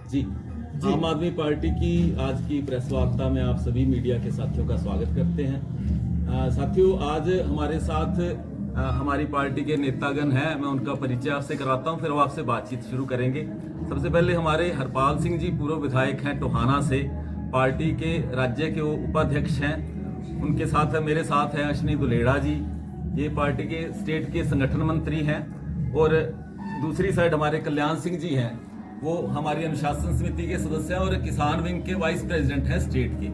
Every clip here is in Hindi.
जी, आम आदमी पार्टी की आज की प्रेस वार्ता में आप सभी मीडिया के साथियों का स्वागत करते हैं। साथियों, आज हमारे साथ हमारी पार्टी के नेतागण हैं। मैं उनका परिचय आपसे कराता हूं, फिर वो आपसे बातचीत शुरू करेंगे। सबसे पहले हमारे हरपाल सिंह जी पूर्व विधायक हैं टोहाना से, पार्टी के राज्य के वो उपाध्यक्ष हैं। उनके साथ है, मेरे साथ है अश्विनी दुलेड़ा जी, ये पार्टी के स्टेट के संगठन मंत्री हैं। और दूसरी साइड हमारे कल्याण सिंह जी हैं, वो हमारी अनुशासन समिति के सदस्य हैं और किसान विंग के वाइस प्रेसिडेंट हैं स्टेट के।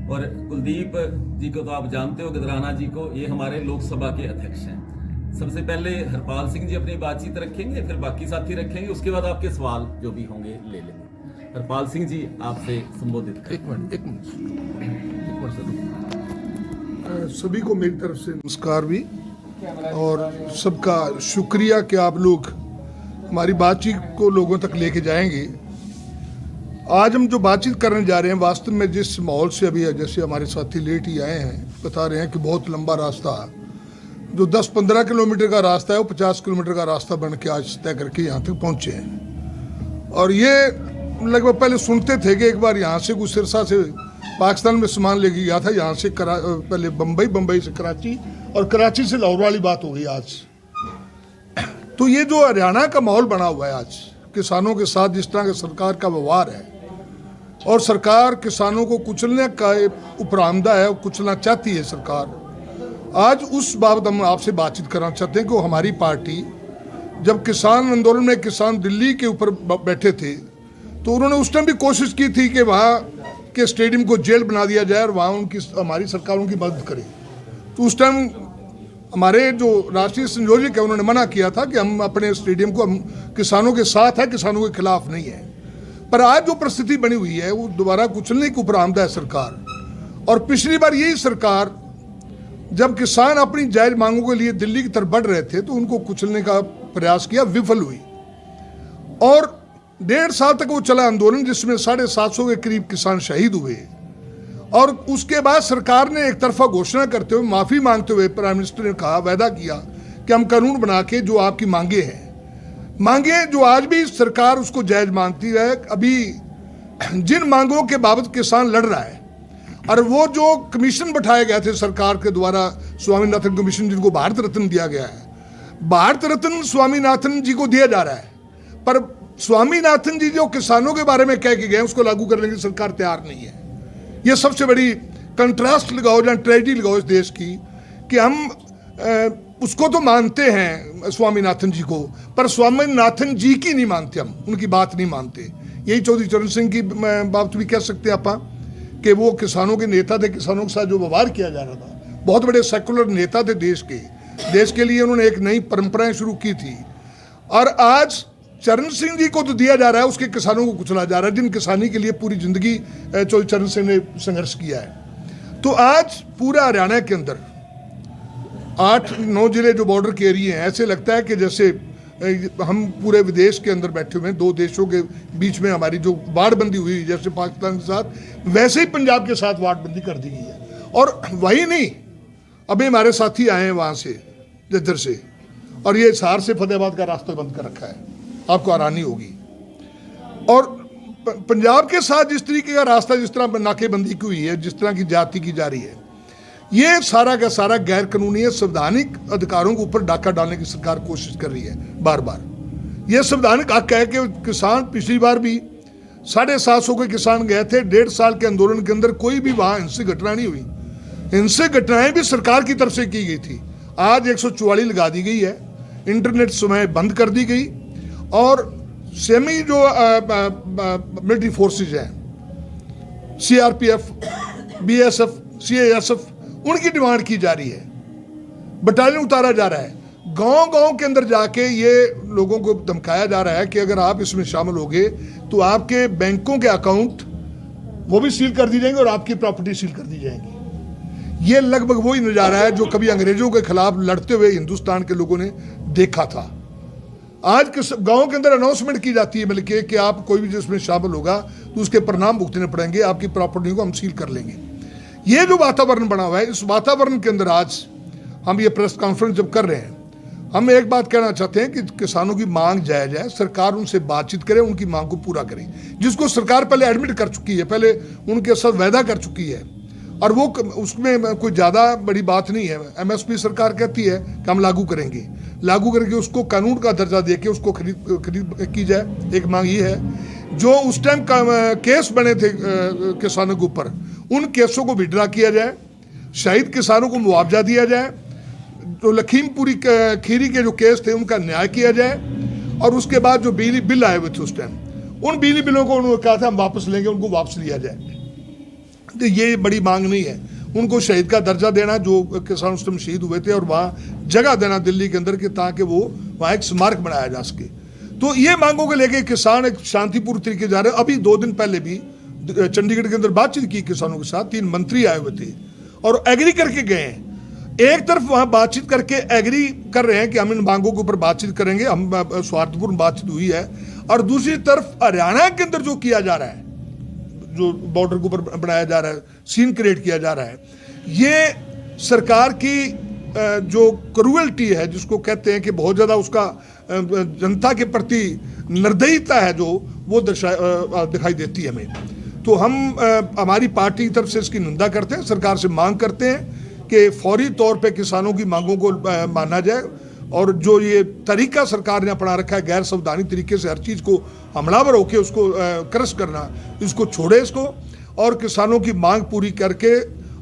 और कुलदीप जी को तो आप जानते हो, गदराना जी को, ये हमारे लोकसभा के अध्यक्ष हैं। सबसे पहले हरपाल सिंह जी अपनी बातचीत रखेंगे, फिर बाकी साथी रखेंगे, उसके बाद आपके सवाल जो भी होंगे ले लेंगे। हरपाल सिंह जी, आपसे संबोधित करें। एक मिनट सभी को मेरी तरफ से नमस्कार भी, और सबका शुक्रिया कि आप लोग हमारी बातचीत को लोगों तक लेके जाएंगे। आज हम जो बातचीत करने जा रहे हैं, वास्तव में जिस माहौल से अभी जैसे हमारे साथी लेट ही आए हैं, बता रहे हैं कि बहुत लंबा रास्ता जो 10-15 किलोमीटर का रास्ता है वो 50 किलोमीटर का रास्ता बन के आज तय करके यहाँ तक पहुँचे हैं। और ये लगभग पहले सुनते थे कि एक बार यहाँ से कुछ सिरसा से पाकिस्तान में सामान लेके गया था, यहाँ से पहले बम्बई से कराची, और कराची से लाहौर वाली बात हो गई आज। तो ये जो हरियाणा का माहौल बना हुआ है आज किसानों के साथ, जिस तरह का सरकार का व्यवहार है, और सरकार किसानों को कुचलने का उपरामदा है, कुचलना चाहती है सरकार। आज उस बाबत हम आपसे बातचीत करना चाहते हैं कि हमारी पार्टी जब किसान आंदोलन में किसान दिल्ली के ऊपर बैठे थे, तो उन्होंने उस टाइम भी कोशिश की थी कि वहाँ के स्टेडियम को जेल बना दिया जाए और वहाँ हमारी सरकार उनकी मदद करे। तो उस टाइम हमारे जो राष्ट्रीय संयोजक है उन्होंने मना किया था कि हम अपने स्टेडियम को, हम किसानों के साथ है, किसानों के खिलाफ नहीं है। पर आज जो परिस्थिति बनी हुई है वो दोबारा कुचलने के ऊपर आमदा है सरकार। और पिछली बार यही सरकार जब किसान अपनी जायज मांगों के लिए दिल्ली की तरफ बढ़ रहे थे तो उनको कुचलने का प्रयास किया, विफल हुई। और 1.5 साल तक वो चला आंदोलन, जिसमें 750 के करीब किसान शहीद हुए। और उसके बाद सरकार ने एक तरफा घोषणा करते हुए, माफी मांगते हुए प्राइम मिनिस्टर ने कहा, वायदा किया कि हम कानून बना के जो आपकी मांगे जो आज भी सरकार उसको जायज मानती है। अभी जिन मांगों के बाबत किसान लड़ रहा है, और वो जो कमीशन बैठाए गए थे सरकार के द्वारा, स्वामीनाथन कमीशन, जिनको भारत रत्न दिया गया है, भारत रत्न स्वामीनाथन जी को दिया जा रहा है, पर स्वामीनाथन जी जो किसानों के बारे में कह के गए उसको लागू करने की सरकार तैयार नहीं है। ये सबसे बड़ी कंट्रास्ट लगाओ या ट्रेजेडी लगाओ इस देश की, कि हम उसको तो मानते हैं स्वामीनाथन जी को, पर स्वामीनाथन जी की नहीं मानते, हम उनकी बात नहीं मानते। यही चौधरी चरण सिंह की बात भी कह सकते हैं आप, कि वो किसानों के नेता थे, किसानों के साथ जो व्यवहार किया जा रहा था, बहुत बड़े सेकुलर नेता थे देश के लिए उन्होंने एक नई परंपराएं शुरू की थी। और आज चरण सिंह जी को तो दिया जा रहा है, उसके किसानों को कुचला जा रहा है, जिन किसानी के लिए पूरी जिंदगी चौधरी चरण सिंह ने संघर्ष किया है। तो आज पूरा हरियाणा के अंदर 8-9 जिले जो बॉर्डर के एरिया हैं, ऐसे लगता है कि जैसे हम पूरे विदेश के अंदर बैठे हुए हैं, 2 देशों के बीच में हमारी जो वार्डबंदी हुई जैसे पाकिस्तान के साथ, वैसे ही पंजाब के साथ वार्डबंदी कर दी गई है। और वही नहीं, अभी हमारे साथी आए हैं वहाँ से, जज्जर से, और ये हिसार से फतेहाबाद का रास्ता बंद कर रखा है, आपको हैरानी होगी। और पंजाब के साथ जिस तरीके का रास्ता, जिस तरह नाकेबंदी की हुई है, जिस तरह की जाति की जा रही है, ये सारा का सारा गैर कानूनी है। संवैधानिक अधिकारों के ऊपर डाका डालने की सरकार कोशिश कर रही है बार बार। ये संवैधानिक हक है कि किसान, पिछली बार भी 750 के किसान गए थे, 1.5 साल के आंदोलन के अंदर कोई भी वहाँ हिंसक घटना नहीं हुई। हिंसक घटनाएं भी सरकार की तरफ से की गई थी। आज 144 लगा दी गई है, इंटरनेट समय बंद कर दी गई, और सेमी जो मिलिट्री फोर्सेज हैं, CRPF, BSF, CASF, उनकी डिमांड की जा रही है, बटालियन उतारा जा रहा है। गांव के अंदर जाके ये लोगों को धमकाया जा रहा है कि अगर आप इसमें शामिल होगे तो आपके बैंकों के अकाउंट वो भी सील कर दी जाएंगे और आपकी प्रॉपर्टी सील कर दी जाएंगी। ये लगभग वही नज़ारा है जो कभी अंग्रेजों के खिलाफ लड़ते हुए हिंदुस्तान के लोगों ने देखा था। आज गांव के अंदर अनाउंसमेंट की जाती है बल्कि कि आप कोई भी जिसमें शामिल होगा तो उसके परिणाम भुगतने पड़ेंगे, आपकी प्रॉपर्टी को हम सील कर लेंगे। ये जो वातावरण बना हुआ है, इस वातावरण के अंदर आज हम ये प्रेस कॉन्फ्रेंस जब कर रहे हैं, हम एक बात कहना चाहते हैं कि किसानों की मांग जायज है, सरकार उनसे बातचीत करे, उनकी मांग को पूरा करे, जिसको सरकार पहले एडमिट कर चुकी है, पहले उनके साथ वायदा कर चुकी है, और वो उसमें कोई ज़्यादा बड़ी बात नहीं है। एमएसपी सरकार कहती है कि हम लागू करके उसको कानून का दर्जा देके उसको खरीद की जाए। एक मांग ये है। जो उस टाइम केस बने थे किसानों के ऊपर, उन केसों को विड्रा किया जाए, शहीद किसानों को मुआवजा दिया जाए, तो लखीमपुरी खीरी के जो केस थे उनका न्याय किया जाए, और उसके बाद जो बिजली बिल आए हुए थे उस टाइम, उन बिजली बिलों को उन्होंने कहा था हम वापस लेंगे, उनको वापस लिया जाए। तो ये बड़ी मांग नहीं है। उनको शहीद का दर्जा देना, जो किसान उस टाइम शहीद हुए थे, और वहाँ जगह देना दिल्ली के अंदर, कि ताकि वो वहाँ एक स्मारक बनाया जा सके। तो ये मांगों को लेके किसान एक शांतिपूर्ण तरीके जा रहे हैं। अभी 2 दिन पहले भी चंडीगढ़ के अंदर बातचीत की किसानों के साथ, 3 मंत्री आए हुए थे और एग्री करके गए हैं। एक तरफ वहाँ बातचीत करके एग्री कर रहे हैं कि हम इन मांगों के ऊपर बातचीत करेंगे, हम स्वार्थपूर्ण बातचीत हुई है, और दूसरी तरफ हरियाणा के अंदर जो किया जा रहा है, जो बॉर्डर के ऊपर बनाया जा रहा है, सीन क्रिएट किया जा रहा है, ये सरकार की जो क्रूएल्टी है, जिसको कहते हैं कि बहुत ज़्यादा उसका जनता के प्रति निर्दयता है, जो वो दिखाई देती है हमें। तो हम हमारी पार्टी की तरफ से इसकी निंदा करते हैं, सरकार से मांग करते हैं कि फौरी तौर पे किसानों की मांगों को माना जाए, और जो ये तरीका सरकार ने अपना रखा है गैर संवैधानिक तरीके से हर चीज़ को हमलावर होकर उसको क्रश करना, इसको छोड़े इसको, और किसानों की मांग पूरी करके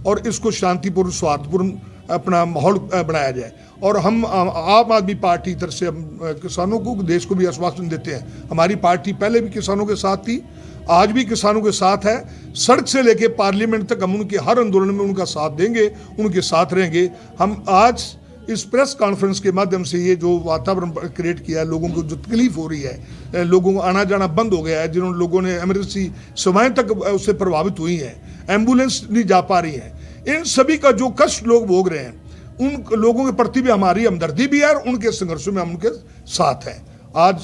और इसको शांतिपूर्ण स्वार्थपूर्ण अपना माहौल बनाया जाए। और हम आम आदमी पार्टी की तरफ से हम किसानों को, देश को भी आश्वासन देते हैं, हमारी पार्टी पहले भी किसानों के साथ थी, आज भी किसानों के साथ है। सड़क से लेके पार्लियामेंट तक हम उनके हर आंदोलन में उनका साथ देंगे, उनके साथ रहेंगे। हम आज इस प्रेस कॉन्फ्रेंस के माध्यम से ये जो वातावरण क्रिएट किया है, लोगों को जो तकलीफ हो रही है, लोगों को आना जाना बंद हो गया है, जिन्होंने लोगों ने इमरजेंसी सेवाएं तक उससे प्रभावित हुई हैं, एम्बुलेंस नहीं जा पा रही हैं, इन सभी का जो कष्ट लोग भोग रहे हैं, उन लोगों के प्रति भी हमारी हमदर्दी भी है, और उनके संघर्षों में हम उनके साथ हैं। आज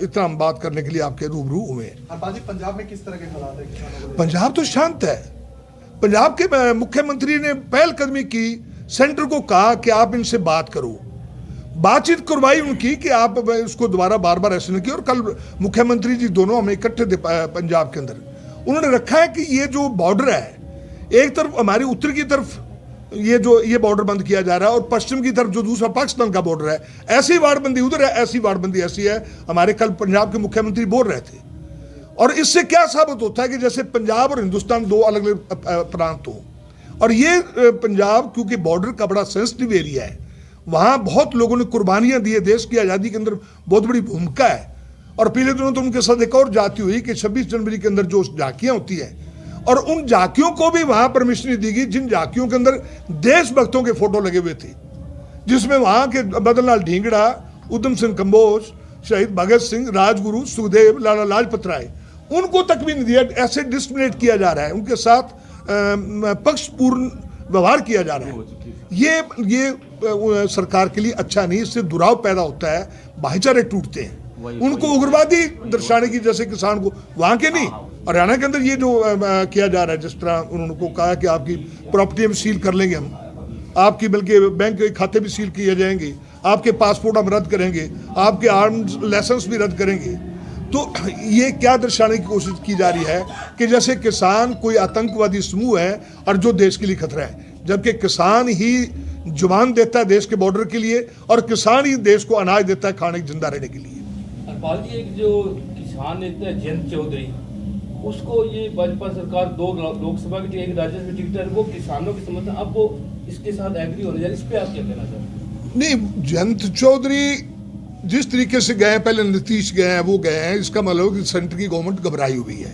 इतना हम बात करने के लिए आपके रूबरू हुए हैं। पंजाब में किस तरह के हालात है किसानों को? पंजाब तो शांत है। पंजाब के मुख्यमंत्री ने पहलकदमी की, सेंटर को कहा कि आप इनसे बात करो, बातचीत करवाई उनकी कि आप उसको दोबारा बार बार ऐसे नहीं किया। और कल मुख्यमंत्री जी दोनों हमें इकट्ठे थे पंजाब के अंदर, उन्होंने रखा है कि ये जो बॉर्डर है, एक तरफ हमारी उत्तर की तरफ ये बॉर्डर बंद किया जा रहा है, और पश्चिम की तरफ जो दूसरा पाकिस्तान का बॉर्डर है, ऐसी वाड़बंदी उधर है, ऐसी वाड़बंदी ऐसी है। हमारे कल पंजाब के मुख्यमंत्री बोल रहे थे, और इससे क्या साबित होता है कि जैसे पंजाब और हिंदुस्तान 2 अलग अलग प्रांत हो। और ये पंजाब क्योंकि बॉर्डर का बड़ा सेंसिटिव एरिया है, वहाँ बहुत लोगों ने कुर्बानियाँ दी है, देश की आज़ादी के अंदर बहुत बड़ी भूमिका है। और पिछले दिनों तो उनके साथ एक और जाति हुई कि 26 जनवरी के अंदर जो झांकियाँ होती हैं, और उन झांकियों को भी वहाँ परमिशन नहीं दी गई, जिन झांकियों के अंदर देशभक्तों के फोटो लगे हुए थे, जिसमें वहाँ के मदन लाल ढींगड़ा, उधम सिंह कंबोज, शहीद भगत सिंह, राजगुरु, सुखदेव, लाला लाजपत राय, उनको तक भी नहीं दिया। ऐसे डिस्क्रिमिनेट किया जा रहा है, उनके साथ पक्षपूर्ण व्यवहार किया जा रहा है। ये सरकार के लिए अच्छा नहीं, इससे दुराव पैदा होता है, भाईचारे टूटते हैं। उनको उग्रवादी दर्शाने की, जैसे किसान को वहाँ के नहीं, हरियाणा के अंदर ये जो किया जा रहा है, जिस तरह उन्होंने को कहा कि आपकी प्रॉपर्टी हम सील कर लेंगे, हम आपकी बल्कि बैंक के खाते भी सील किए जाएंगे, आपके पासपोर्ट हम रद्द करेंगे, आपके आर्म्स लाइसेंस भी रद्द करेंगे। तो ये क्या दर्शाने की कोशिश की जा रही है कि जैसे किसान कोई आतंकवादी समूह है और जो देश के लिए खतरा है, जबकि किसान ही जुबान देता है देश के बॉर्डर के लिए, और किसान ही देश को अनाज देता है खाने जिंदा रहने के लिए। हरपाल जी, एक जो किसान नेता है जयंत चौधरी, उसको ये भाजपा सरकार 2 लोकसभा की एक राज्यसभा टिकट है, वो किसानों की समर्थन, अब वो इसके साथ एग्री होने जा रहे, इस पे आप क्या कहना चाहते हैं? नहीं, जयंत चौधरी जिस तरीके से गए, पहले नीतीश गए हैं, वो गए हैं, इसका मतलब कि सेंटर की गवर्नमेंट घबराई हुई है।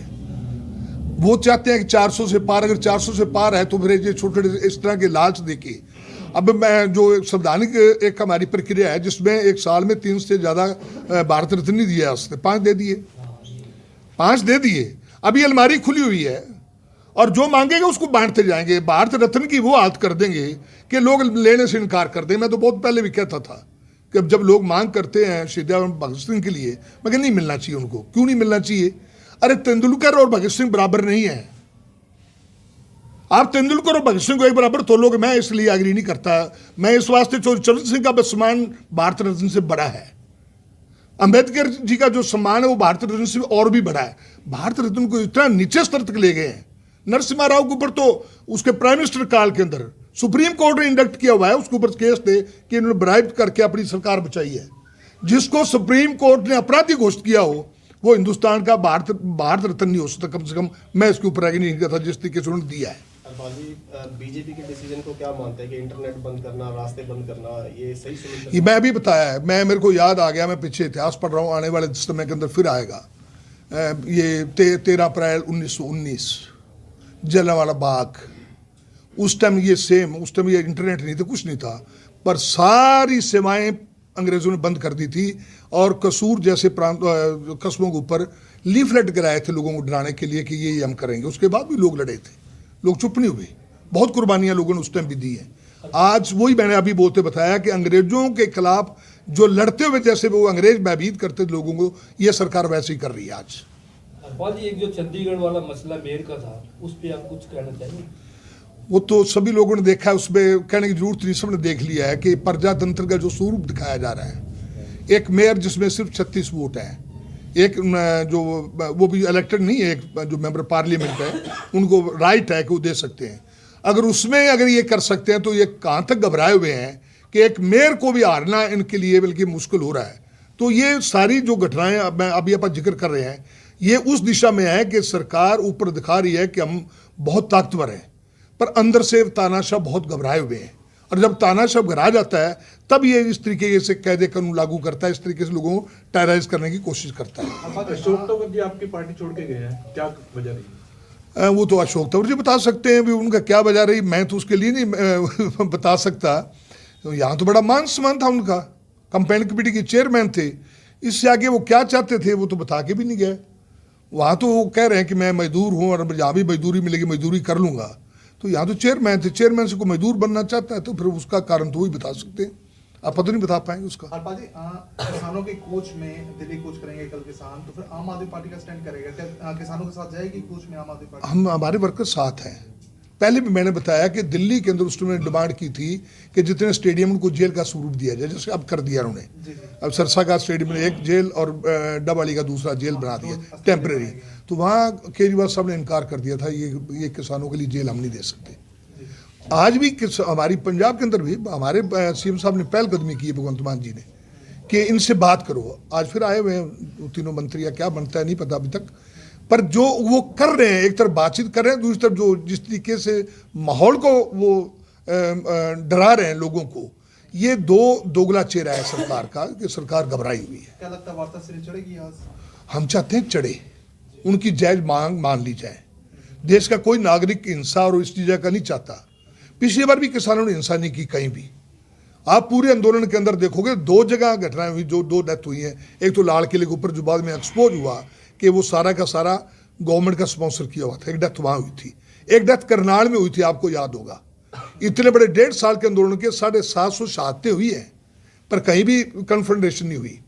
वो चाहते हैं कि 400 से पार, अगर 400 से पार है तो फिर ये छोटे इस तरह के लालच देके, अब मैं जो संवैधानिक एक हमारी प्रक्रिया है, जिसमें एक साल में 3 से ज़्यादा भारत रत्न नहीं दिया, उसने 5 दे दिए, 5 दे दिए। अभी अलमारी खुली हुई है, और जो मांगेगा उसको बांटते जाएंगे। भारत रत्न की वो हालत कर देंगे कि लोग लेने से इनकार कर दें। मैं तो बहुत पहले भी कहता था कि जब लोग मांग करते हैं शहीद भगत सिंह के लिए, मैं नहीं मिलना चाहिए उनको। क्यों नहीं मिलना चाहिए? अरे तेंदुलकर और भगत सिंह बराबर नहीं है। आप तेंदुलकर और भगत सिंह को एक बराबर तोलोगे, मैं इसलिए एग्री नहीं करता। मैं इस वास्ते चरण सिंह का सम्मान भारत रत्न से बड़ा है, अंबेडकर जी का जो सम्मान है वो भारत रत्न से और भी बड़ा है। भारत रत्न को इतना नीचे स्तर तक ले गए हैं। नरसिम्हा राव के ऊपर तो उसके प्राइम मिनिस्टर काल के अंदर सुप्रीम कोर्ट ने इंडक्ट किया हुआ है, उसके ऊपर केस थे कि इन्होंने ब्राइब करके अपनी सरकार बचाई है। जिसको सुप्रीम कोर्ट ने अपराधी घोषित किया हो वो हिंदुस्तान का भारत रत्न नहीं हो सकता। कम से कम मैं इसके ऊपर एग्री नहीं करता जिस तरीके से उन्होंने दिया है। बीजेपी के डिसीजन को क्या मानते हैं कि इंटरनेट बंद करना, रास्ते बंद करना, ये सही सोल्यूशन? ये मैं अभी बताया है, मेरे को याद आ गया, मैं पीछे इतिहास पढ़ रहा हूँ, आने वाले समय के अंदर फिर आएगा। ये 13 अप्रैल 1919 जलियांवाला बाग, उस टाइम ये सेम, उस टाइम ये इंटरनेट नहीं था, कुछ नहीं था, पर सारी सेवाएं अंग्रेजों ने बंद कर दी थी और कसूर जैसे कस्बों के ऊपर लीफलेट गिराए थे लोगों को डराने के लिए कि ये हम करेंगे। उसके बाद भी लोग लड़े थे, लोग चुप नहीं हुए, बहुत कुर्बानियां लोगों ने उस टाइम भी दी हैं। आज वही मैंने अभी बोलते बताया कि अंग्रेजों के खिलाफ जो लड़ते हुए जैसे वो अंग्रेज भयभीत करते थे लोगों को, ये सरकार वैसे ही कर रही है आज। हरपाल जी, एक जो चंडीगढ़ वाला मसला मेयर का था, उस पर आप कुछ कहना चाहेंगे? वो तो सभी लोगों ने देखा है, उसमें कहने की जरूरत नहीं, सबने देख लिया है कि प्रजातंत्र का जो स्वरूप दिखाया जा रहा है। एक मेयर जिसमें सिर्फ 36 वोट है, एक जो वो भी इलेक्टेड नहीं है, एक जो मेंबर पार्लियामेंट है, उनको राइट है कि वो दे सकते हैं। अगर उसमें अगर ये कर सकते हैं तो ये कहाँ तक घबराए हुए हैं कि एक मेयर को भी हारना इनके लिए बल्कि मुश्किल हो रहा है। तो ये सारी जो घटनाएं अभी आप जिक्र कर रहे हैं, ये उस दिशा में है कि सरकार ऊपर दिखा रही है कि हम बहुत ताकतवर हैं, पर अंदर से तानाशाह बहुत घबराए हुए हैं। और जब तानाशाह घबरा जाता है तब ये इस तरीके से कायदे कानून लागू करता है, इस तरीके से लोगों को टेरराइज करने की कोशिश करता है। अशोक तंवर जी आपकी पार्टी छोड़ के गए हैं, क्या वजह रही? वो तो अशोक तंवर जी बता सकते हैं भी उनका क्या वजह रही, मैं तो उसके लिए नहीं बता सकता। तो यहाँ तो बड़ा मान सम्मान था उनका, कंपेन कमेटी के चेयरमैन थे, इससे आगे वो क्या चाहते थे वो तो बता के भी नहीं गए। वहाँ तो वो कह रहे हैं कि मैं मजदूर हूँ और जहाँ भी मजदूरी मिलेगी मजदूरी कर लूँगा। तो यहाँ तो चेयरमैन थे, चेयरमैन से कोई मजदूर बनना चाहता है तो फिर उसका कारण तो वही बता सकते हैं, आप पता नहीं बता पाएंगे उसका। हरपाल जी, किसानों के कोच में दिल्ली कूच करेंगे कल किसान, तो फिर आम आदमी पार्टी का स्टैंड करेगा क्या? किसानों के साथ जाएगी कूच में आम आदमी पार्टी? हम हमारे वर्कर साथ हैं। पहले भी मैंने बताया कि दिल्ली के अंदर उस टाइम डिमांड की थी कि जितने स्टेडियम उनको जेल का स्वरूप दिया जाए, जैसे अब कर दिया उन्होंने। अब सरसा का स्टेडियम में एक जेल और डबवाली का दूसरा जेल बना दिया टेम्परेरी। तो वहाँ केजरीवाल साहब ने इनकार कर दिया था, ये किसानों के लिए जेल हम नहीं दे सकते। आज भी हमारी पंजाब के अंदर भी हमारे सीएम साहब ने पहलकदमी की है भगवंत मान जी ने कि इनसे बात करो। आज फिर आए हुए हैं तीनों मंत्री, या क्या बनता है नहीं पता अभी तक, पर जो वो कर रहे हैं, एक तरफ बातचीत कर रहे हैं, दूसरी तरफ जो जिस तरीके से माहौल को वो डरा रहे हैं लोगों को, ये दोगला चेहरा है सरकार का कि सरकार घबराई हुई है। क्या लगता है वार्ता सिरे चढ़ेगी आज? हम चाहते हैं चढ़े, उनकी जायज मांग मान ली जाए। देश का कोई नागरिक हिंसा और इस चीज़ का नहीं चाहता। पिछली बार भी किसानों ने हिंसा नहीं की कहीं भी। आप पूरे आंदोलन के अंदर देखोगे 2 जगह घटनाएं हुई, जो 2 डेथ हुई हैं। एक तो लाल किले के ऊपर जो बाद में एक्सपोज हुआ कि वो सारा का सारा गवर्नमेंट का स्पॉन्सर किया हुआ था, एक डेथ वहाँ हुई थी। एक डेथ करनाल में हुई थी, आपको याद होगा। इतने बड़े 1.5 साल के आंदोलन के 750 शहादतें हुई हैं, पर कहीं भी कन्फ्रंटेशन नहीं हुई।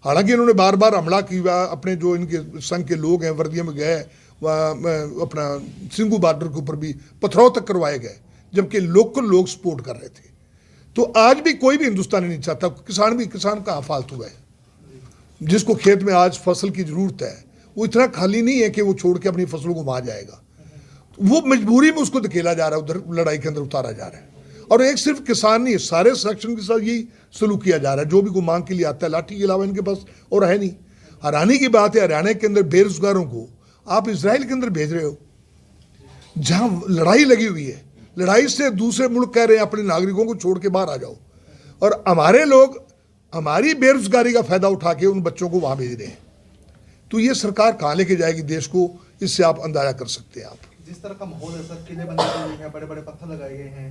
हालांकि इन्होंने बार बार हमला किया, अपने जो इनके संघ के लोग हैं वर्दियों में गए, अपना सिंगू बॉर्डर के ऊपर भी पथराव तक करवाए गए, जबकि लोकल लोग सपोर्ट कर रहे थे। तो आज भी कोई भी हिंदुस्तानी नहीं चाहता, किसान कहाँ फालतू है। जिसको खेत में आज फसल की जरूरत है वो इतना खाली नहीं है कि वो छोड़ के अपनी फसलों को वहां जाएगा। वो मजबूरी में उसको धकेला जा रहा है, उधर लड़ाई के अंदर उतारा जा रहा है। और एक सिर्फ किसान नहीं है, सारे सेक्शन के साथ यही सलूक किया जा रहा है। जो भी कोई मांग के लिए आता है, लाठी के अलावा इनके पास और है नहीं। हैरानी की बात है, हरियाणा के अंदर बेरोजगारों को आप इजराइल के अंदर भेज रहे हो, जहां लड़ाई लगी हुई है। लड़ाई से दूसरे मुल्क कह रहे हैं अपने नागरिकों को छोड़ के बाहर आ जाओ, और हमारे लोग हमारी बेरोजगारी का फायदा उठा के उन बच्चों को वहां भेज रहे हैं। तो ये सरकार कहाँ लेके जाएगी देश को, इससे आप अंदाजा कर सकते हैं। आप जिस तरह का माहौल है सर, किले बने हुए हैं, बड़े बड़े पत्थर लगाए गए हैं,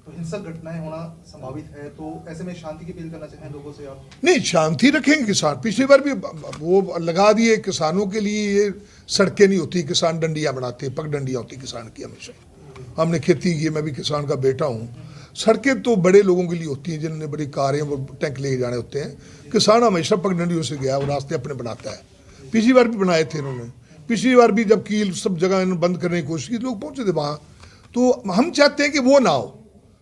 तो हिंसक घटनाएं होना संभावित है। तो ऐसे में शांति की अपील करना चाहें लोगों से आप? नहीं, शांति रखेंगे किसान। पिछली बार भी वो लगा दिए, किसानों के लिए ये सड़कें नहीं होती, किसान डंडियाँ बनाते, पगडंडियाँ होती किसान की हमेशा। हमने खेती की, मैं भी किसान का बेटा हूँ। सड़कें तो बड़े लोगों के लिए होती हैं, जिन्होंने बड़ी कारें वो टैंक लेके जाने होते हैं। किसान हमेशा पगडंडियों से गया, वो रास्ते अपने बनाता है। पिछली बार भी बनाए थे इन्होंने। पिछली बार भी जब कील सब जगह बंद करने की कोशिश की, लोग पहुँचे थे वहाँ। तो हम चाहते हैं कि वो ना हो।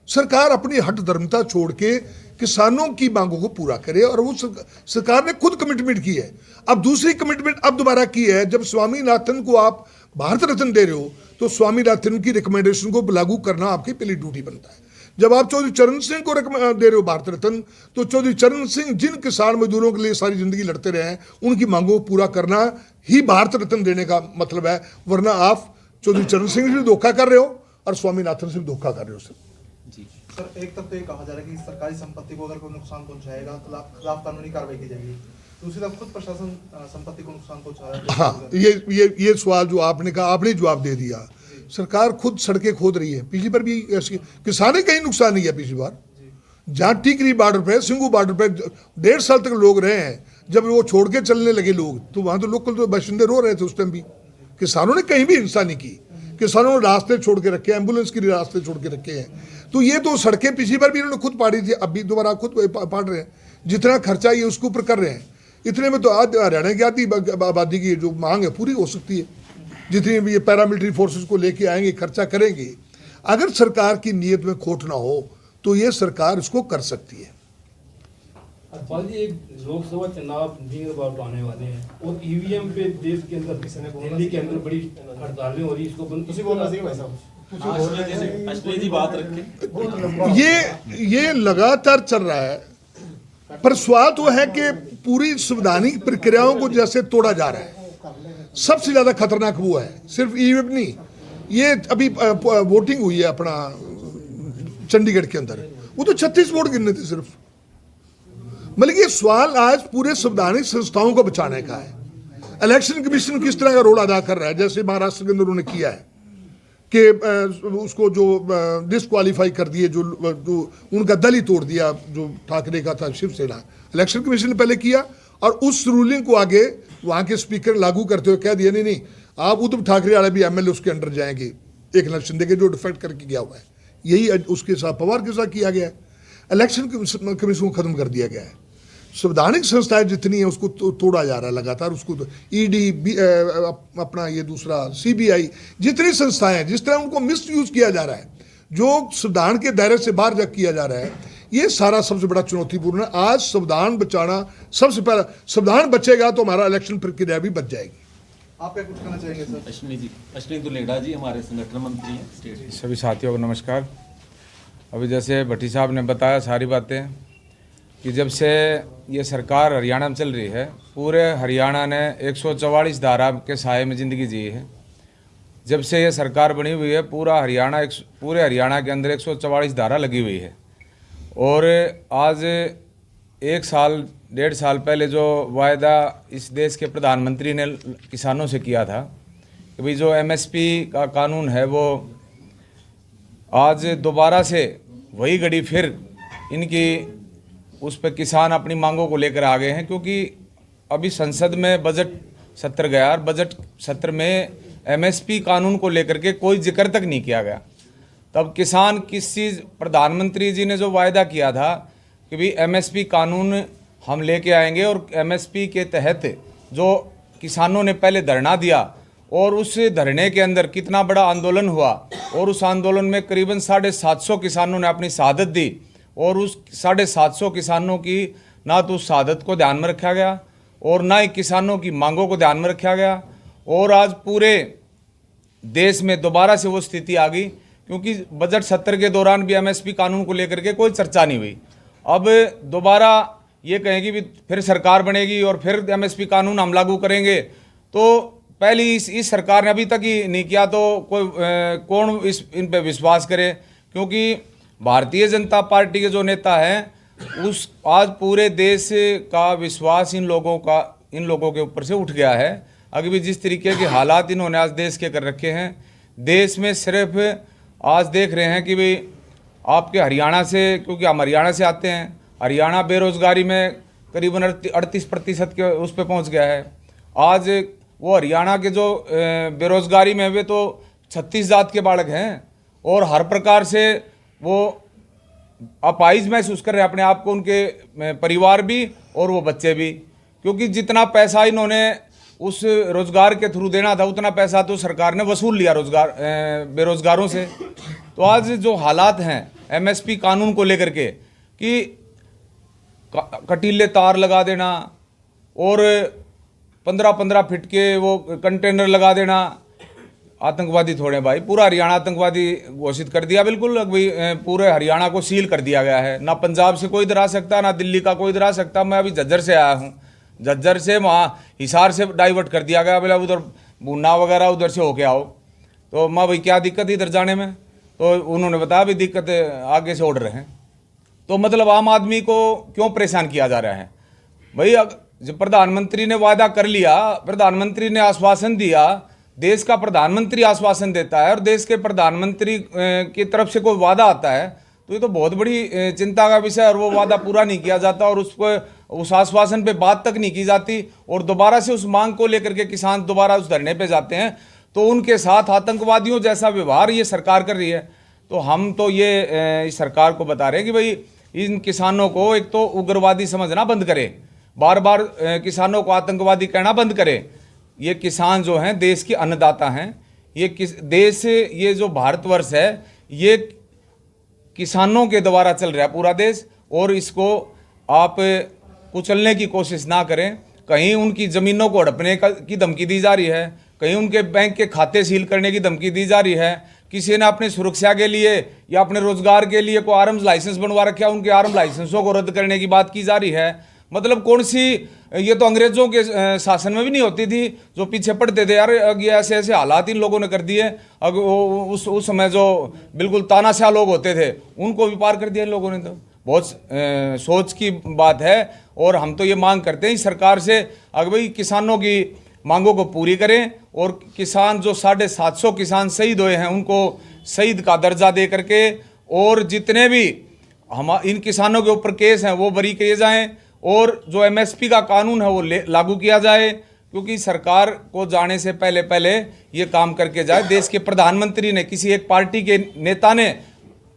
सरकार अपनी हट धर्मता छोड़ के किसानों की मांगों को पूरा करे, और वो सरकार ने खुद कमिटमेंट की है। अब दूसरी कमिटमेंट अब दोबारा की है, जब स्वामीनाथन को आप भारत रत्न दे रहे हो तो स्वामीनाथन की रिकमेंडेशन को लागू करना आपकी पहली ड्यूटी बनता है। जब आप चौधरी चरण सिंह को दे रहे हो भारत रत्न, तो चौधरी चरण सिंह जिन किसान मजदूरों के लिए सारी जिंदगी लड़ते रहे हैं, उनकी मांगों को पूरा करना ही भारत रत्न देने का मतलब है। वरना आप चौधरी चरण सिंह से भी धोखा कर रहे हो और स्वामीनाथन से भी धोखा कर रहे हो। सर, एक तरफ तो ये कहा जा रहा है कि सरकारी संपत्ति को अगर कोई नुकसान पहुंचाएगा तो खिलाफ कानूनी कार्रवाई की जाएगी, दूसरी तरफ खुद प्रशासन संपत्ति को नुकसान पहुंचा रहा है। हाँ, ये सवाल जो आपने कहा, आपने जवाब दे दिया। सरकार खुद सड़कें खोद रही है, पिछली बार भी किसाने कहीं नुकसान नहीं है। पिछली बार जहाँ टिकरी बॉर्डर पे, सिंगू बॉर्डर पे 1.5 साल तक लोग रहे हैं, जब वो छोड़ के चलने लगे लोग, तो वहाँ तो लोकल तो बाशिंदे रो रहे थे उस टाइम भी। किसानों ने कहीं भी हिंसा नहीं की, किसानों ने रास्ते छोड़ के रखे, एम्बुलेंस के लिए रास्ते छोड़ के रखे हैं। तो ये तो सड़कें पिछली बार भी इन्होंने खुद पाड़ी थी, अब भी दोबारा खुद पाड़ रहे हैं। जितना खर्चा ये उसके ऊपर कर रहे हैं, इतने में तो आज हरियाणा की आधी आबादी की जो मांग है पूरी हो सकती है। जितनी भी ये पैरामिलिट्री फोर्सेस को लेके आएंगे, खर्चा करेंगे, अगर सरकार की नीयत में खोट ना हो तो ये सरकार इसको कर सकती है। अरपाल जी, एक लोकसभा चुनाव नियर आने वाले हैं और ईवीएम पे देश के अंदर, दिल्ली के अंदर बड़ी हड़तालें हो रही है, इसको बंद बोलना चाहिए भाई साहब। अश्विनी जी बात रखें। ये लगातार चल रहा है, पर सवाल तो है कि पूरी संवैधानिक प्रक्रियाओं को जैसे तोड़ा जा रहा है। सबसे ज्यादा खतरनाक वो है, सिर्फ ईवीएम नहीं, ये अभी वोटिंग हुई है अपना चंडीगढ़ के अंदर, वो तो 36 वोट गिनने थे सिर्फ। मतलब ये सवाल आज पूरे संवैधानिक संस्थाओं को बचाने का है। इलेक्शन कमीशन किस तरह का रोल अदा कर रहा है, जैसे महाराष्ट्र के अंदर उन्होंने किया है कि उसको जो डिस्क्वालीफाई कर दिए, जो उनका दल ही तोड़ दिया, जो ठाकरे का था शिवसेना। इलेक्शन कमीशन ने पहले किया और उस रूलिंग को आगे वहाँ के स्पीकर लागू करते हुए कह दिया नहीं नहीं, आप उद्धव ठाकरे वाले भी एमएलए उसके अंडर जाएंगे एक इलेक्शन देके, जो डिफेक्ट करके गया हुआ है। यही उसके साथ पवार के साथ किया गया है। इलेक्शन कमीशन को खत्म कर दिया गया है। संवैधानिक संस्थाएं जितनी है उसको तोड़ा जा रहा है लगातार। उसको ईडी, अपना ये दूसरा सीबीआई, जितनी संस्थाएं हैं, जिस तरह उनको मिस यूज किया जा रहा है, जो संविधान के दायरे से बाहर जा किया जा रहा है, ये सारा सबसे बड़ा चुनौतीपूर्ण है। आज संविधान बचाना सबसे पहला, संविधान बचेगा तो हमारा इलेक्शन प्रक्रिया भी बच जाएगी। आप क्या कुछ कहना चाहेंगे सर? अश्विनी दुलेड़ा जी हमारे संगठन मंत्री हैं स्टेट। सभी साथियों को नमस्कार। अभी जैसे भट्टी साहब ने बताया सारी बातें कि जब से ये सरकार हरियाणा में चल रही है, पूरे हरियाणा ने 144 धारा के साए में ज़िंदगी जी है। जब से ये सरकार बनी हुई है, पूरे हरियाणा के अंदर 144 धारा लगी हुई है। और आज 1.5 साल पहले जो वायदा इस देश के प्रधानमंत्री ने किसानों से किया था कि भाई जो एमएसपी का कानून है, वो आज दोबारा से वही घड़ी फिर इनकी उस पर किसान अपनी मांगों को लेकर आ गए हैं। क्योंकि अभी संसद में बजट सत्र गया और बजट सत्र में एमएसपी कानून को लेकर के कोई जिक्र तक नहीं किया गया। तब किसान किस चीज़, प्रधानमंत्री जी ने जो वायदा किया था कि भाई एमएसपी कानून हम लेके आएंगे, और एमएसपी के तहत जो किसानों ने पहले धरना दिया और उस धरने के अंदर कितना बड़ा आंदोलन हुआ, और उस आंदोलन में करीबन 750 किसानों ने अपनी शहादत दी, और उस 750 किसानों की ना तो उस शहादत को ध्यान में रखा गया और ना ही किसानों की मांगों को ध्यान में रखा गया। और आज पूरे देश में दोबारा से वो स्थिति आ गई, क्योंकि बजट सत्र के दौरान भी एमएसपी कानून को लेकर के कोई चर्चा नहीं हुई। अब दोबारा ये कहेंगे भी फिर सरकार बनेगी और फिर एमएसपी कानून हम लागू करेंगे, तो पहली इस सरकार ने अभी तक ही नहीं किया, तो कौन इन पे विश्वास करे। क्योंकि भारतीय जनता पार्टी के जो नेता हैं, आज पूरे देश का विश्वास इन लोगों के ऊपर से उठ गया है। अभी भी जिस तरीके के हालात इन्होंने आज देश के कर रखे हैं, देश में सिर्फ आज देख रहे हैं कि भाई आपके हरियाणा से, क्योंकि हम हरियाणा से आते हैं, हरियाणा बेरोजगारी में करीबन 38% के उस पर पहुँच गया है। आज वो हरियाणा के जो बेरोजगारी में वे तो 36 जात के बालक हैं और हर प्रकार से वो अपाहिज महसूस कर रहे हैं अपने आप को, उनके परिवार भी और वो बच्चे भी। क्योंकि जितना पैसा इन्होंने उस रोजगार के थ्रू देना था, उतना पैसा तो सरकार ने वसूल लिया बेरोजगारों से। तो आज जो हालात हैं एमएसपी कानून को लेकर के कि कटीले तार लगा देना और 15-15 फीट के वो कंटेनर लगा देना, आतंकवादी थोड़े भाई, पूरा हरियाणा आतंकवादी घोषित कर दिया, बिल्कुल भाई पूरे हरियाणा को सील कर दिया गया है। ना पंजाब से कोई इधर आ सकता, ना दिल्ली का कोई इधर आ सकता। मैं अभी झज्जर से आया हूँ, झज्जर से वहाँ हिसार से डाइवर्ट कर दिया गया, बोला उधर भूना वगैरह उधर से होके आओ। तो मैं भाई क्या दिक्कत है इधर जाने में? तो उन्होंने बताया भी दिक्कत आगे से ऑर्डर है। तो मतलब आम आदमी को क्यों परेशान किया जा रहा है भाई? जब प्रधानमंत्री ने वादा कर लिया, प्रधानमंत्री ने आश्वासन दिया, देश का प्रधानमंत्री आश्वासन देता है और देश के प्रधानमंत्री की तरफ से कोई वादा आता है तो ये तो बहुत बड़ी चिंता का विषय है। और वो वादा पूरा नहीं किया जाता और उस आश्वासन पे बात तक नहीं की जाती और दोबारा से उस मांग को लेकर के किसान दोबारा उस धरने पे जाते हैं, तो उनके साथ आतंकवादियों जैसा व्यवहार ये सरकार कर रही है। तो हम तो ये इस सरकार को बता रहे हैं कि भाई इन किसानों को एक तो उग्रवादी समझना बंद करे, बार बार किसानों को आतंकवादी कहना बंद करे। ये किसान जो हैं देश के अन्नदाता हैं। ये जो भारतवर्ष है ये किसानों के द्वारा चल रहा है पूरा देश, और इसको आप कुचलने की कोशिश ना करें। कहीं उनकी ज़मीनों को हड़पने की धमकी दी जा रही है, कहीं उनके बैंक के खाते सील करने की धमकी दी जा रही है। किसी ने अपनी सुरक्षा के लिए या अपने रोजगार के लिए कोई आर्म्स लाइसेंस बनवा रखा है, उनके आर्म्स लाइसेंसों को रद्द करने की बात की जा रही है। मतलब कौन सी, ये तो अंग्रेजों के शासन में भी नहीं होती थी, जो पीछे पड़ते थे यार, ये ऐसे ऐसे हालात इन लोगों ने कर दिए। उस समय जो बिल्कुल तानाशाह लोग होते थे उनको भी पार कर दिया इन लोगों ने। तो बहुत सोच की बात है। और हम तो ये मांग करते हैं सरकार से, अगर भाई किसानों की मांगों को पूरी करें और किसान जो 750 किसान शहीद हुए हैं उनको शहीद का दर्जा दे करके, और जितने भी हम इन किसानों के ऊपर केस हैं वो बरी किए जाएं, और जो एमएसपी का कानून है वो लागू किया जाए। क्योंकि सरकार को जाने से पहले ये काम करके जाए। देश के प्रधानमंत्री ने, किसी एक पार्टी के नेता ने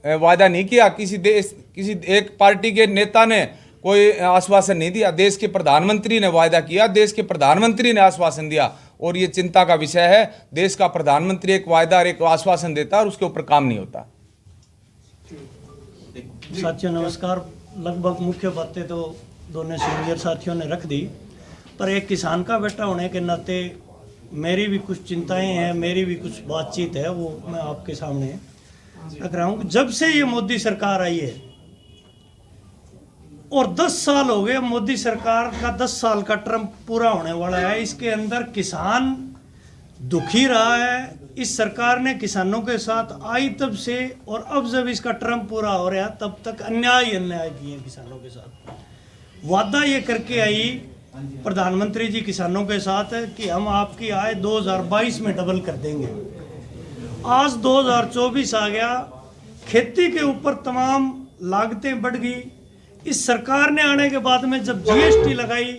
वादा नहीं किया, किसी एक पार्टी के नेता ने कोई आश्वासन नहीं दिया। देश के प्रधानमंत्री ने वायदा किया, देश के प्रधानमंत्री ने आश्वासन दिया, और ये चिंता का विषय है। देश का प्रधानमंत्री एक वायदा और एक आश्वासन देता है और उसके ऊपर काम नहीं होता। साथियों नमस्कार। लगभग मुख्य बातें तो दोनों सीनियर साथियों ने रख दी, पर एक किसान का बेटा होने के नाते मेरी भी कुछ चिंताएं हैं, मेरी भी कुछ बातचीत है, वो मैं आपके सामने रख रहा हूँ। जब से ये मोदी सरकार आई है और 10 साल हो गए, मोदी सरकार का 10 साल का टर्म पूरा होने वाला है, इसके अंदर किसान दुखी रहा है। इस सरकार ने किसानों के साथ आई तब से, और अब जब इसका टर्म पूरा हो रहा है तब तक अन्याय किए किसानों के साथ। वादा ये करके आई प्रधानमंत्री जी किसानों के साथ कि हम आपकी आय 2022 में डबल कर देंगे। आज 2024 आ गया, खेती के ऊपर तमाम लागतें बढ़ गई। इस सरकार ने आने के बाद में जब जीएसटी लगाई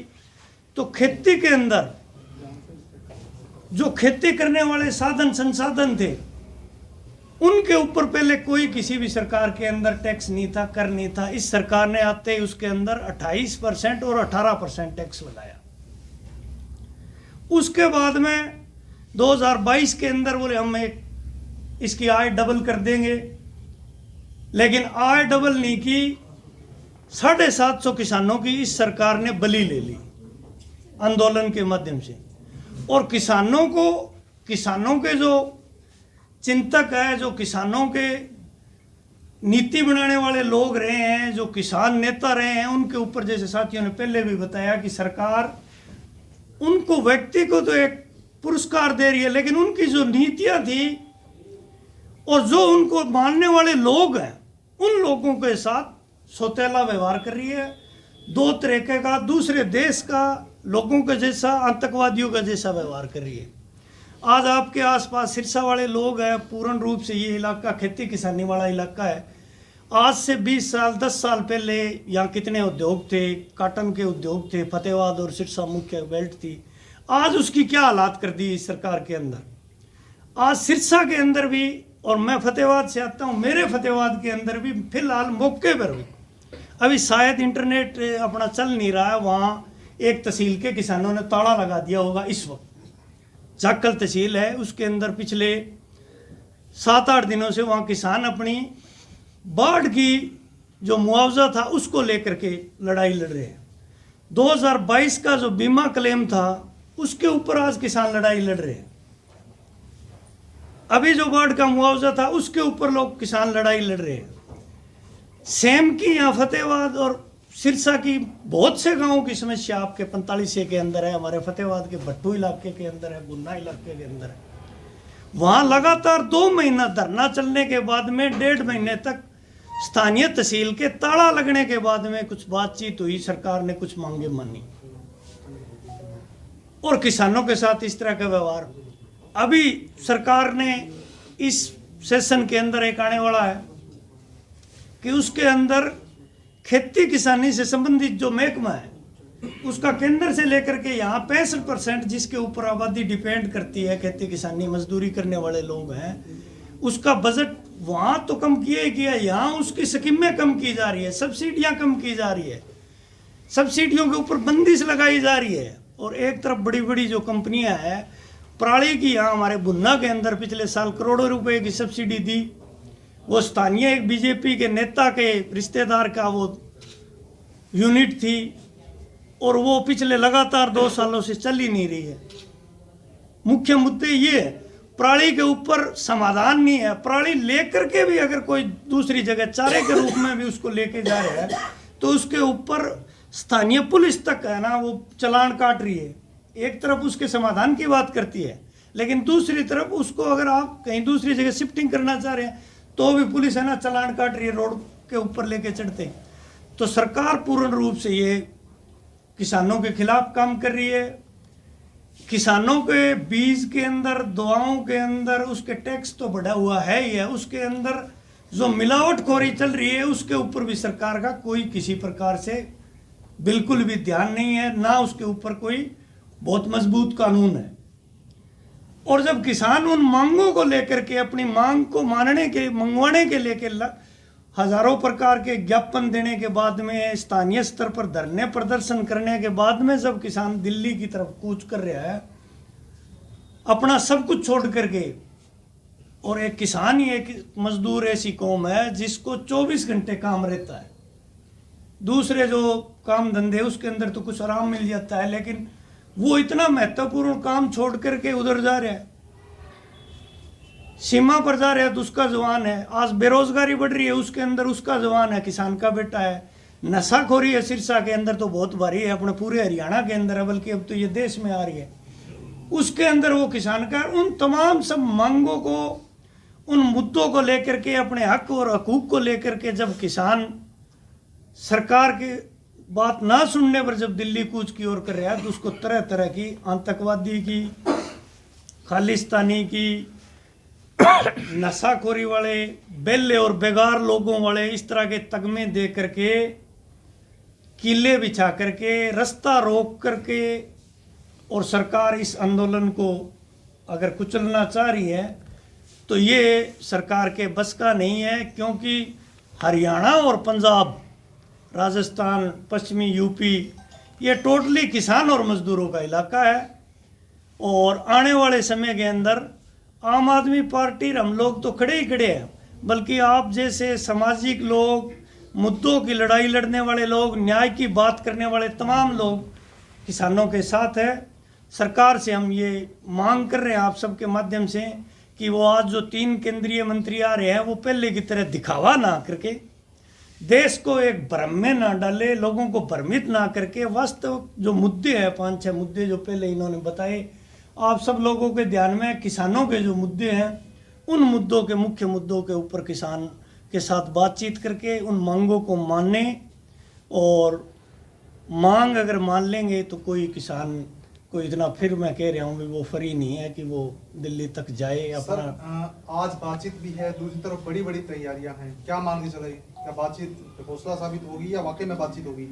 तो खेती के अंदर जो खेती करने वाले साधन संसाधन थे उनके ऊपर पहले कोई किसी भी सरकार के अंदर टैक्स नहीं था, कर नहीं था। इस सरकार ने आते ही उसके अंदर 28% और 18% टैक्स लगाया। उसके बाद में 2022 के अंदर बोले हम इसकी आय डबल कर देंगे, लेकिन आय डबल नहीं की। 750 किसानों की इस सरकार ने बलि ले ली आंदोलन के माध्यम से। और किसानों के जो चिंतक है, जो किसानों के नीति बनाने वाले लोग रहे हैं, जो किसान नेता रहे हैं, उनके ऊपर जैसे साथियों ने पहले भी बताया कि सरकार उनको व्यक्ति को तो एक पुरस्कार दे रही है, लेकिन उनकी जो नीतियां थी और जो उनको मानने वाले लोग हैं उन लोगों के साथ सौतेला व्यवहार कर रही है। 2 तरीके का, दूसरे देश का लोगों के जैसा, आतंकवादियों का जैसा व्यवहार कर रही है। आज आपके आसपास सिरसा वाले लोग हैं, पूर्ण रूप से ये इलाका खेती किसानी वाला इलाका है। आज से 20 साल 10 साल पहले यहाँ कितने उद्योग थे, काटन के उद्योग थे, फतेहाबाद और सिरसा मुख्य बेल्ट थी। आज उसकी क्या हालात कर दी इस सरकार के अंदर। आज सिरसा के अंदर भी, और मैं फतेहाबाद से आता हूँ, मेरे फतेहाबाद के अंदर भी फिलहाल मौके पर भी अभी शायद इंटरनेट अपना चल नहीं रहा है, वहाँ एक तहसील के किसानों ने ताला लगा दिया होगा। इस वक्त जाखल तहसील है, उसके अंदर पिछले 7-8 दिनों से वहाँ किसान अपनी बाढ़ की जो मुआवजा था उसको लेकर के लड़ाई लड़ रहे हैं। 2022 का जो बीमा क्लेम था उसके ऊपर आज किसान लड़ाई लड़ रहे हैं। अभी जो बाढ़ का मुआवजा था उसके ऊपर लोग किसान लड़ाई लड़ रहे हैं। सेम की यहाँ फतेहाबाद और सिरसा की बहुत से गांवों की समस्या आपके 45 के अंदर है, हमारे फतेहाबाद के भट्टू इलाके के अंदर है, गुन्ना इलाके के अंदर है। वहाँ लगातार 2 महीना धरना चलने के बाद में 1.5 महीने तक स्थानीय तहसील के ताला लगने के बाद में कुछ बातचीत हुई, सरकार ने कुछ मांगे मानी और किसानों के साथ इस तरह का व्यवहार। अभी सरकार ने इस सेशन के अंदर एक आने वाला है कि उसके अंदर खेती किसानी से संबंधित जो महकमा है उसका केंद्र से लेकर के यहाँ 65% जिसके ऊपर आबादी डिपेंड करती है, खेती किसानी मजदूरी करने वाले लोग हैं, उसका बजट वहाँ तो कम किया ही किया, यहाँ उसकी स्कीमें कम की जा रही है, सब्सिडियाँ कम की जा रही है, सब्सिडियों के ऊपर बंदिश लगाई जा रही है। और एक तरफ बड़ी बड़ी जो कंपनियाँ हैं, पराली की यहाँ हमारे बुन्ना के अंदर पिछले साल करोड़ों रुपए की सब्सिडी दी, वो स्थानीय एक बीजेपी के नेता के रिश्तेदार का वो यूनिट थी और वो पिछले लगातार 2 सालों से चल ही नहीं रही है। मुख्य मुद्दे ये है, पराली के ऊपर समाधान नहीं है। पराली लेकर के भी अगर कोई दूसरी जगह चारे के रूप में भी उसको लेके जा रहा है तो उसके ऊपर स्थानीय पुलिस तक है ना वो चालान काट रही है। एक तरफ उसके समाधान की बात करती है, लेकिन दूसरी तरफ उसको अगर आप कहीं दूसरी जगह शिफ्टिंग करना चाह रहे हैं तो भी पुलिस है ना चालान काट रही है, रोड के ऊपर लेके चढ़ते हैं। तो सरकार पूर्ण रूप से ये किसानों के खिलाफ काम कर रही है। किसानों के बीज के अंदर, दवाओं के अंदर उसके टैक्स तो बढ़ा हुआ है ही है, उसके अंदर जो मिलावटखोरी चल रही है उसके ऊपर भी सरकार का कोई किसी प्रकार से बिल्कुल भी ध्यान नहीं है, ना उसके ऊपर कोई बहुत मजबूत कानून है। और जब किसान उन मांगों को लेकर के अपनी मांग को मंगवाने के लेकर हजारों प्रकार के ज्ञापन देने के बाद में, स्थानीय स्तर पर धरने प्रदर्शन करने के बाद में जब किसान दिल्ली की तरफ कूच कर रहा है अपना सब कुछ छोड़ करके, और एक किसान ही एक मजदूर ऐसी कौम है जिसको 24 घंटे काम रहता है, दूसरे जो काम धंधे उसके अंदर तो कुछ आराम मिल जाता है, लेकिन वो इतना महत्वपूर्ण काम छोड़ करके उधर जा रहा है, सीमा पर जा रहा है तो उसका जवान है। आज बेरोजगारी बढ़ रही है, उसके अंदर उसका जवान है, किसान का बेटा है। नशाखोरी है सिरसा के अंदर तो बहुत भारी है, अपने पूरे हरियाणा के अंदर है, बल्कि अब तो ये देश में आ रही है, उसके अंदर वो किसान का। उन तमाम सब मांगों को, उन मुद्दों को लेकर के, अपने हक और हकूक को लेकर के जब किसान सरकार की बात ना सुनने पर जब दिल्ली कूच की ओर कर रहा है तो उसको तरह तरह की आतंकवादी की, खालिस्तानी की, नशाखोरी वाले, बेले और बेगार लोगों वाले इस तरह के तगमे दे करके, किले बिछा करके, रास्ता रोक करके, और सरकार इस आंदोलन को अगर कुचलना चाह रही है तो ये सरकार के बस का नहीं है। क्योंकि हरियाणा और पंजाब, राजस्थान, पश्चिमी यूपी, ये टोटली किसान और मजदूरों का इलाका है। और आने वाले समय के अंदर आम आदमी पार्टी हम लोग तो खड़े ही खड़े हैं, बल्कि आप जैसे सामाजिक लोग, मुद्दों की लड़ाई लड़ने वाले लोग, न्याय की बात करने वाले तमाम लोग किसानों के साथ है। सरकार से हम ये मांग कर रहे हैं आप सबके माध्यम से कि वो आज जो 3 केंद्रीय मंत्री आ रहे हैं वो पहले की तरह दिखावा ना करके, देश को एक भ्रम में ना डाले, लोगों को भ्रमित ना करके, वास्तव जो मुद्दे हैं 5-6 मुद्दे जो पहले इन्होंने बताए आप सब लोगों के ध्यान में, किसानों के जो मुद्दे हैं उन मुद्दों के, मुख्य मुद्दों के ऊपर किसान के साथ बातचीत करके उन मांगों को मानने, और मांग अगर मान लेंगे तो कोई किसान को इतना, फिर मैं कह रहा हूँ वो फ्री नहीं है कि वो दिल्ली तक जाए अपना। सर, आज बातचीत भी है, दूसरी तरफ बड़ी बड़ी तैयारियां हैं, क्या मान के चले, क्या बातचीत हौसला साबित होगी या वाकई में बातचीत होगी?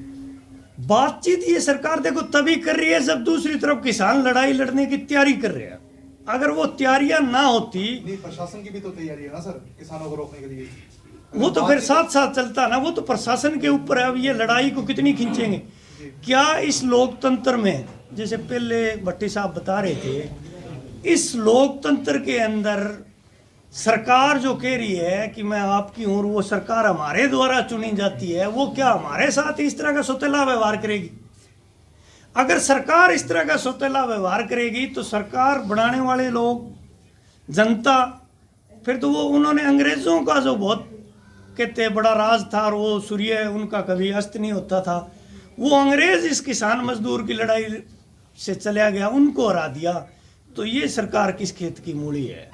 बातचीत ये सरकार देखो तभी कर रही है जब दूसरी तरफ किसान लड़ाई लड़ने की तैयारी कर रहे हैं। अगर वो तैयारियां ना होती, नहीं, प्रशासन की भी तो तैयारी है ना सर, किसानों को रोकने के लिए। वो तो फिर साथ साथ चलता ना, वो तो प्रशासन के ऊपर है। अब ये लड़ाई को कितनी खींचेंगे? क्या इस लोकतंत्र में, जैसे पहले भट्टी साहब बता रहे थे, इस लोकतंत्र के अंदर सरकार जो कह रही है कि मैं आपकी हूं और वो सरकार हमारे द्वारा चुनी जाती है, वो क्या हमारे साथ इस तरह का सौतेला व्यवहार करेगी? अगर सरकार इस तरह का सौतेला व्यवहार करेगी तो सरकार बनाने वाले लोग, जनता, फिर तो वो उन्होंने अंग्रेजों का जो बहुत कहते हैं बड़ा राज था और वो सूर्य उनका कभी अस्त नहीं होता था, वो अंग्रेज इस किसान मजदूर की लड़ाई से चला गया, उनको हरा दिया। तो ये सरकार किस खेत की मूली है?